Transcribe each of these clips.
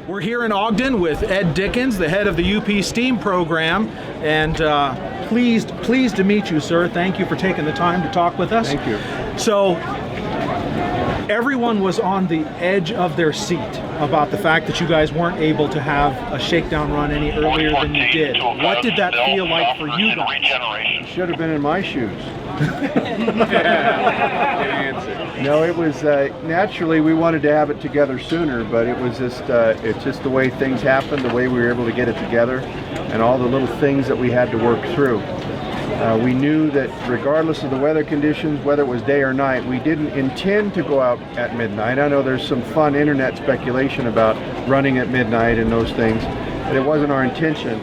We're here in Ogden with Ed Dickens, the head of the UP STEAM program, and pleased to meet you, sir. Thank you for taking the time to talk with us. Thank you. So, everyone was on the edge of their seat about the fact that you guys weren't able to have a shakedown run any earlier than you did. What did that feel like for you guys? Should have been in my shoes. No, it was naturally we wanted to have it together sooner, but it was just it's just the way things happened, the way we were able to get it together, and all the little things that we had to work through. We knew that regardless of the weather conditions, whether it was day or night, we didn't intend to go out at midnight. I know there's some fun internet speculation about running at midnight and those things, and it wasn't our intention.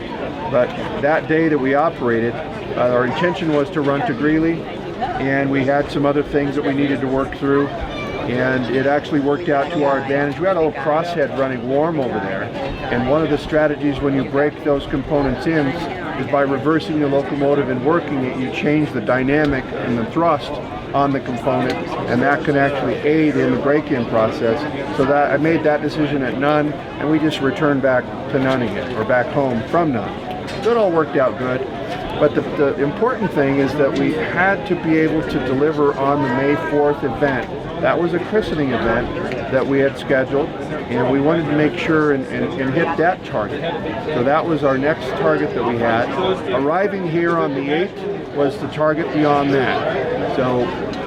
But that day that we operated, our intention was to run to Greeley, and we had some other things that we needed to work through, and it actually worked out to our advantage. We had a little crosshead running warm over there, and one of the strategies when you break those components in is by reversing the locomotive and working it, you change the dynamic and the thrust on the component, and that can actually aid in the break-in process. So that I made that decision at none, and we just returned back to none again, or back home from none. So it all worked out good. But the important thing is that we had to be able to deliver on the May 4th event. That was a christening event that we had scheduled, and we wanted to make sure and hit that target. So that was our next target that we had. Arriving here on the 8th was the target beyond that. So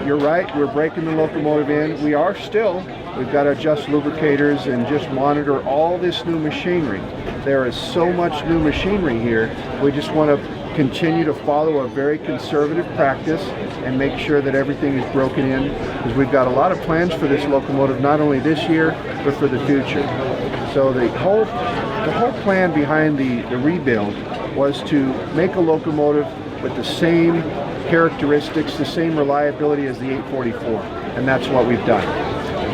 you're right, we're breaking the locomotive in. We are still. We've got to adjust lubricators and just monitor all this new machinery. There is so much new machinery here. We just want to continue to follow a very conservative practice and make sure that everything is broken in, because we've got a lot of plans for this locomotive, not only this year, but for the future. So the whole plan behind the rebuild was to make a locomotive with the same characteristics, the same reliability as the 844, and that's what we've done.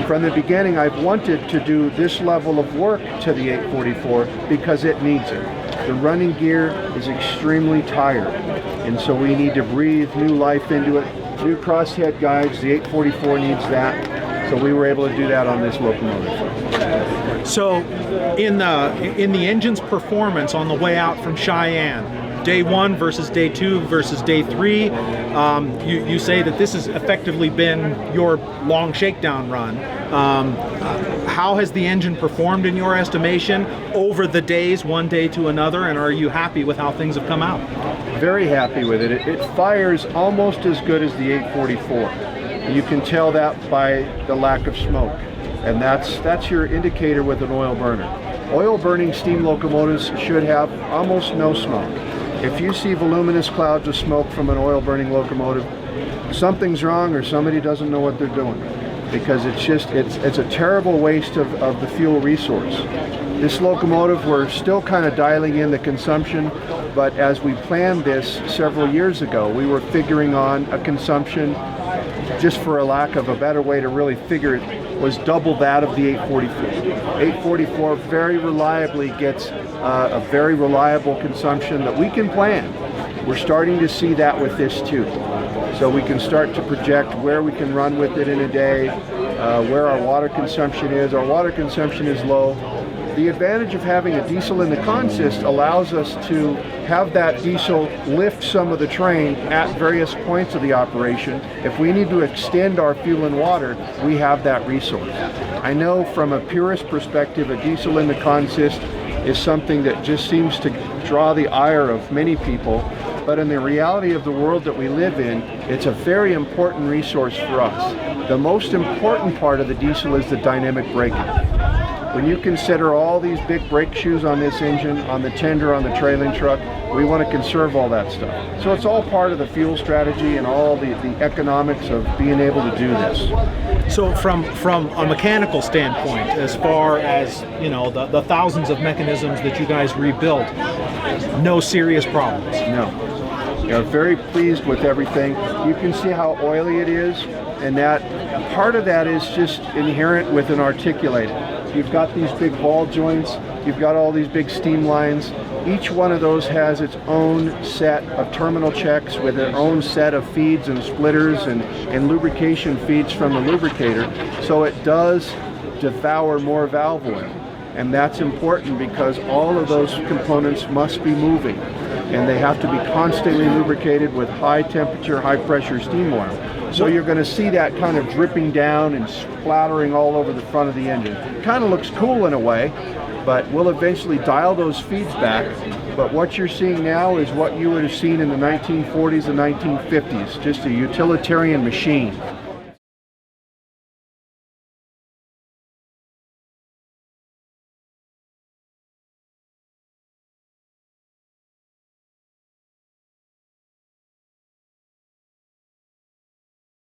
From the beginning, I've wanted to do this level of work to the 844 because it needs it. The running gear is extremely tired, and so we need to breathe new life into it. New crosshead guides, the 844 needs that, so we were able to do that on this locomotive. So, in the engine's performance on the way out from Cheyenne, day 1 versus day 2 versus day 3, you say that this has effectively been your long shakedown run. How has the engine performed in your estimation over the days, one day to another, and are you happy with how things have come out? Very happy with it. It fires almost as good as the 844. You can tell that by the lack of smoke, and that's your indicator with an oil burner. Oil burning steam locomotives should have almost no smoke. If you see voluminous clouds of smoke from an oil burning locomotive, something's wrong or somebody doesn't know what they're doing, because it's a terrible waste of the fuel resource. This locomotive, we're still kind of dialing in the consumption, but as we planned this several years ago, we were figuring on a consumption, just for a lack of a better way to really figure it, was double that of the 844. 844 very reliably gets a very reliable consumption that we can plan. We're starting to see that with this too. So we can start to project where we can run with it in a day, where our water consumption is. Our water consumption is low. The advantage of having a diesel in the consist allows us to have that diesel lift some of the train at various points of the operation. If we need to extend our fuel and water, we have that resource. I know from a purist perspective, a diesel in the consist is something that just seems to draw the ire of many people, but in the reality of the world that we live in, it's a very important resource for us. The most important part of the diesel is the dynamic braking. When you consider all these big brake shoes on this engine, on the tender, on the trailing truck, we want to conserve all that stuff. So it's all part of the fuel strategy and all the economics of being able to do this. So from a mechanical standpoint, as far as, you know, the thousands of mechanisms that you guys rebuilt, no serious problems? No. We're very pleased with everything. You can see how oily it is, and that part of that is just inherent with an articulated. You've got these big ball joints, you've got all these big steam lines. Each one of those has its own set of terminal checks with their own set of feeds and splitters and lubrication feeds from the lubricator. So it does devour more valve oil. And that's important because all of those components must be moving, and they have to be constantly lubricated with high temperature, high pressure steam oil. So you're going to see that kind of dripping down and splattering all over the front of the engine. It kind of looks cool in a way, but we'll eventually dial those feeds back. But what you're seeing now is what you would have seen in the 1940s and 1950s, just a utilitarian machine.